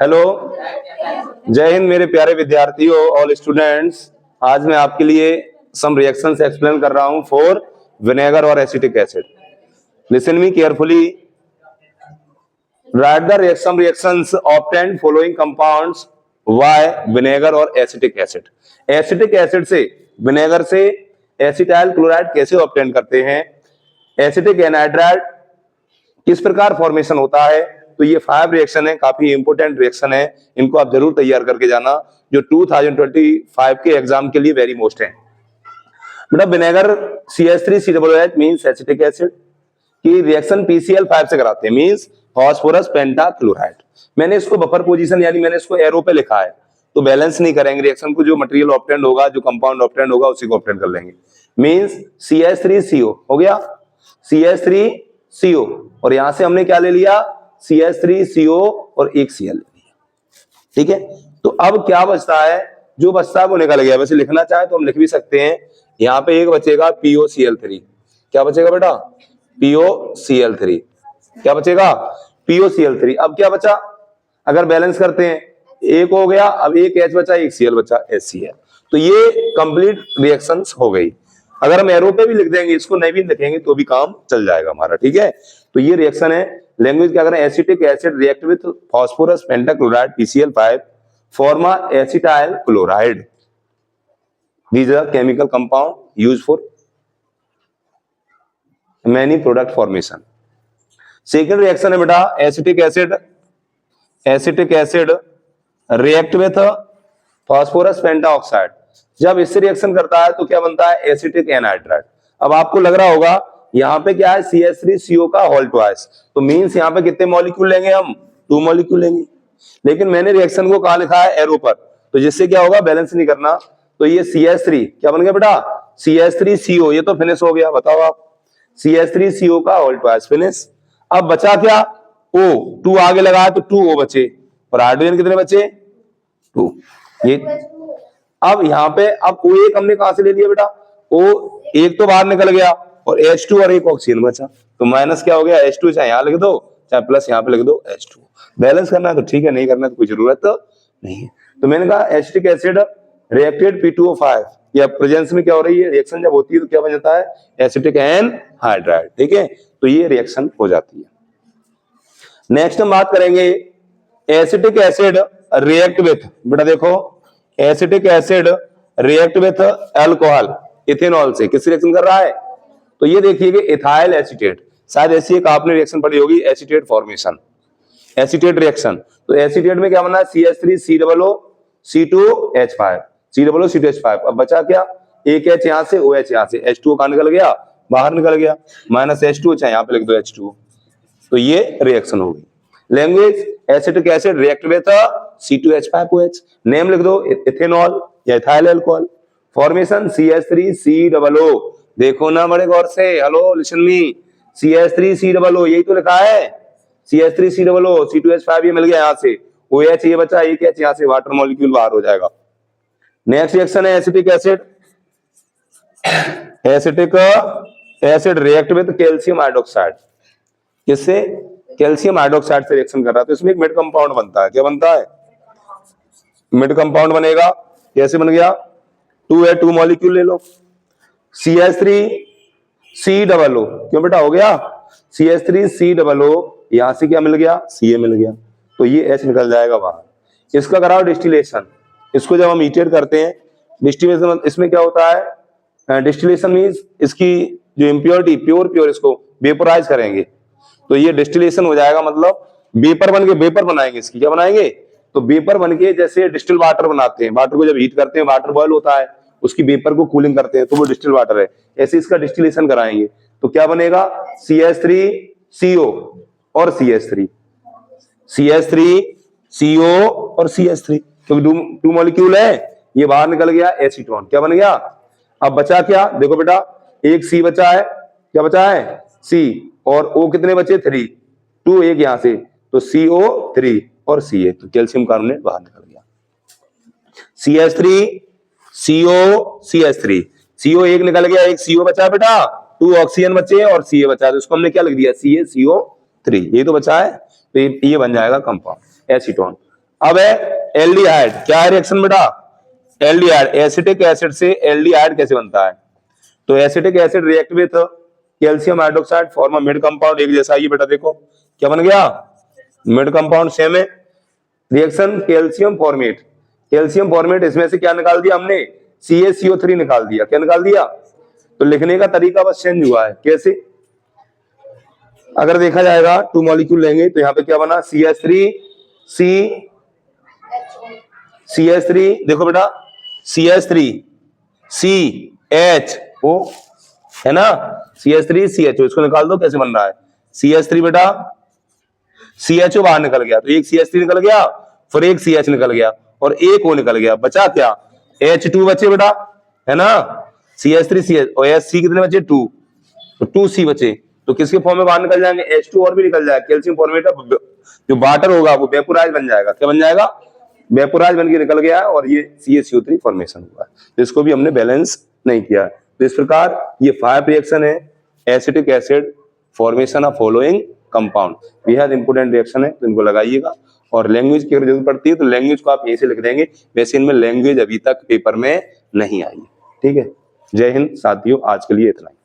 Hello, जय हिंद मेरे प्यारे विद्यार्थियों, ऑल स्टूडेंट्स। आज मैं आपके लिए सम रिएक्शंस एक्सप्लेन कर रहा हूं फॉर विनेगर और acetic acid. Listen me carefully. Write the sum reactions obtained following compounds by vinegar और एसिटिक एसिड। एसिटिक एसिड से विनेगर से एसिटाइल क्लोराइड कैसे ऑब्टेन करते हैं, एसिटिक एनहाइड्राइड किस प्रकार फॉर्मेशन होता है। तो ये 5 रिएक्शन है, काफी इंपोर्टेंट रिएक्शन है, इनको आप जरूर तैयार करके जाना, जो 2025 के एग्जाम के लिए वेरी मोस्ट है। बेटा vinegar CH3COOH means acetic acid की रिएक्शन PCl5 से कराते हैं, मींस फास्फोरस पेंटाक्लोराइड। मैंने इसको बफर पोजीशन यानी मैंने इसको एरो पे लिखा है, तो बैलेंस नहीं करेंगे रिएक्शन को, जो मटेरियल ऑब्टेंड होगा, जो कंपाउंड ऑब्टेंड होगा उसी को ऑब्टेंड कर लेंगे। मींस CH3CO हो गया, CH3CO, और यहां से हमने क्या ले लिया, CH3CO और एक Cl ले लिया। ठीक है, तो अब क्या बचता है, जो बचता है वो निकल गया। वैसे लिखना चाहे तो हम लिख भी सकते हैं, यहां पे एक बचेगा POCl3। क्या बचेगा बेटा, POCl3। क्या बचेगा, POCl3। अब क्या बचा, अगर बैलेंस करते हैं, एक हो गया, अब एक H बचा, एक Cl बचा, HCl। तो ये कंप्लीट रिएक्शंस हो गई। अगर हम एरो पे भी लिख देंगे, इसको नहीं भी लिखेंगे तो भी काम चल जाएगा हमारा। ठीक है, तो ये रिएक्शन है। लैंग्वेज क्या करें, acetic acid react with phosphorus pentachloride PCl5 form acetyl chloride. These are chemical compound used for many product formation. Second reaction है बेटा acetic acid react with phosphorus pentaoxide. जब इससे रिएक्शन करता है तो क्या बनता है, एसिटिक एनहाइड्राइड। अब आपको लग रहा होगा यहाँ पे क्या है, CH3CO का होल ट्वाइस, तो मींस यहाँ पे कितने मॉलिक्यूल लेंगे हम, 2 मॉलिक्यूल लेंगे। लेकिन मैंने रिएक्शन को कहाँ लिखा है, एरो पर, तो जिससे क्या होगा, बैलेंस नहीं करना। तो ये CH3 क्या बन गया बेटा, CH3CO, ये तो फिनिश हो गया। बताओ आप, CH3CO का होल ट्वाइस फिनिश। अब बचा क्या, O, 2 आगे लगा तो 2O बचे, और हाइड्रोजन कितने बचे, 2। ये अब यहाँ पे अब O1 हमने कहां से ले लिया बेटा, O1 तो बाहर निकल गया, और H2 और एक ऑक्सीजन बचा, तो माइनस क्या हो गया, H2, चाहे यहां लिख दो चाहे प्लस यहां पे लिख दो H2। बैलेंस करना है तो ठीक है, नहीं करना तो कोई जरूरत तो नहीं है। तो मैंने कहा एसिटिक एसिड रिएक्टेड P2O5, या प्रेजेंस में क्या हो रही है, रिएक्शन जब होती है तो क्या बन जाता है, एसिटिक एनहाइड्राइड। ठीक है, तो ये रिएक्शन हो जाती है। नेक्स्ट हम बात करेंगे एसिटिक एसिड रिएक्ट विथ, बेटा देखो acetic acid react with alcohol ethanol से, किस रिएक्शन कर रहा है, तो ये देखिए कि इथाइल एसीटेट, शायद ऐसी एक आपने रिएक्शन पढ़ी होगी, एसीटेट फॉर्मेशन, एसीटेट रिएक्शन। तो एसीटेट में क्या बना है, CH3COO2H5, COO2H5। अब बचा क्या, एक H यहां से, OH यहां से, H2O कहां निकल गया, बाहर निकल गया, माइनस H2O, चाहे यहां पे लिख दो H2O। तो ये रिएक्शन होगी। Language acetic acid react with C2H5OH, name लिख दो इथेनॉल या इथाइल अल्कोहल। फॉर्मेशन CH3COO, देखो ना बड़े गौर से, हेलो लिसन मी, CH3COO यही तो लिखा है, CH3COO, C2H5 ये मिल गया यहां से, OH ये बचा, एक H यहां से, वाटर मॉलिक्यूल बाहर हो जाएगा। नेक्स्ट रिएक्शन है acetic acid react with calcium hydroxide. किससे, कैल्शियम हाइड्रोक्साइड से रिएक्शन कर रहा है, तो इसमें एक मिड कंपाउंड बनता है। क्या बनता है, मिड कंपाउंड बनेगा। कैसे बन गया, 2 मॉलिक्यूल ले लो, CH3COO, क्यों बेटा हो गया, CH3COO, यहां से क्या मिल गया, Ca मिल गया, तो ये H निकल जाएगा बाहर। इसका कराओ डिस्टिलेशन, इसको जब हम हीटेड करते हैं, डिस्टिलेशन इसमें क्या होता है, डिस्टिलेशन मींस इसकी जो इम्प्योरिटी, प्योर इसको वेपोराइज करेंगे, तो ये डिस्टिलेशन हो जाएगा, मतलब वेपर बन के, वेपर बनाएंगे इसकी, क्या बनाएंगे, तो वेपर बन के, जैसे डिस्टिल वाटर बनाते हैं, वाटर को जब हीट करते हैं, वाटर बॉयल होता है, उसकी वेपर को कूलिंग करते हैं, तो वो डिस्टिल वाटर है, ऐसे इसका डिस्टिलेशन कराएंगे, तो क्या बनेगा, CH3CO और CH3CO और CH3, क्योंकि 2 मॉलिक्यूल है, ये बाहर निकल गया एसीटोन, क्या बन गया। अब बचा क्या, देखो बेटा एक C बचा है, क्या बचा है, C, और O कितने बचे, 3, 2 एक यहां से, तो CO3 और Ca, तो कैल्शियम कार्बोनेट बाहर निकल गया। CO एक निकल गया, एक CO बचा बेटा, 2 ऑक्सीजन बचे और Ca बचा, तो इसको हमने क्या लिख दिया, CaCO3, ये तो बचा है। तो ये बन जाएगा कंपाउंड एसीटोन। अब है एल्डिहाइड, क्या है रिएक्शन बेटा? एल्डिहाइड, एसिटिक एसिड से एल्डिहाइड कैसे बनता है? तो acetic acid react with calcium hydroxide form a mid compound, एक जैसा ही बेटा, देखो क्या बन गया, मिड कंपाउंड सेम है। Reaction calcium formate, calcium formate, इसमें से क्या निकाल दिया हमने, CaCO3 निकाल दिया। क्या निकाल दिया? तो लिखने का तरीका बस चेंज हुआ है। कैसे? अगर देखा जाएगा 2 मॉलिक्यूल लेंगे तो यहाँ पे क्या बना, CH3 देखो बेटा, CH3CHO है ना, CH3CHO, इसको निकाल दो कैसे बन रहा है। CH3 बेटा, CHO बाहर निकल गया तो एक CH3 निकल गया, फिर एक CH निकल गया और एक O निकल गया, बचा क्या, H2 बचे बेटा, है ना। CH3CH और C कितने बचे, 2, तो 2C बचे, तो किसके फॉर्म में बाहर निकल जाएंगे, H2 और भी निकल जाएगा, कैल्शियम फॉर्मेट जो वाटर होगा वो वेपोराइज बन जाएगा। क्या बन जाएगा, वेपोराइज बन के निकल गया है और ये CaCO3 फॉर्मेशन हुआ है। तो इसको भी हमने बैलेंस नहीं किया। तो इस प्रकार ये 5 रिएक्शन है, acetic acid formation of following compound, बेहद इंपोर्टेंट रिएक्शन है, तो इनको लगाइएगा। और लैंग्वेज की अगर जरूरत पड़ती है तो लैंग्वेज को आप यहीं से लिख देंगे, वैसे इनमें लैंग्वेज अभी तक पेपर में नहीं आई है। ठीक है, जय हिंद साथियों, आज के लिए इतना ही।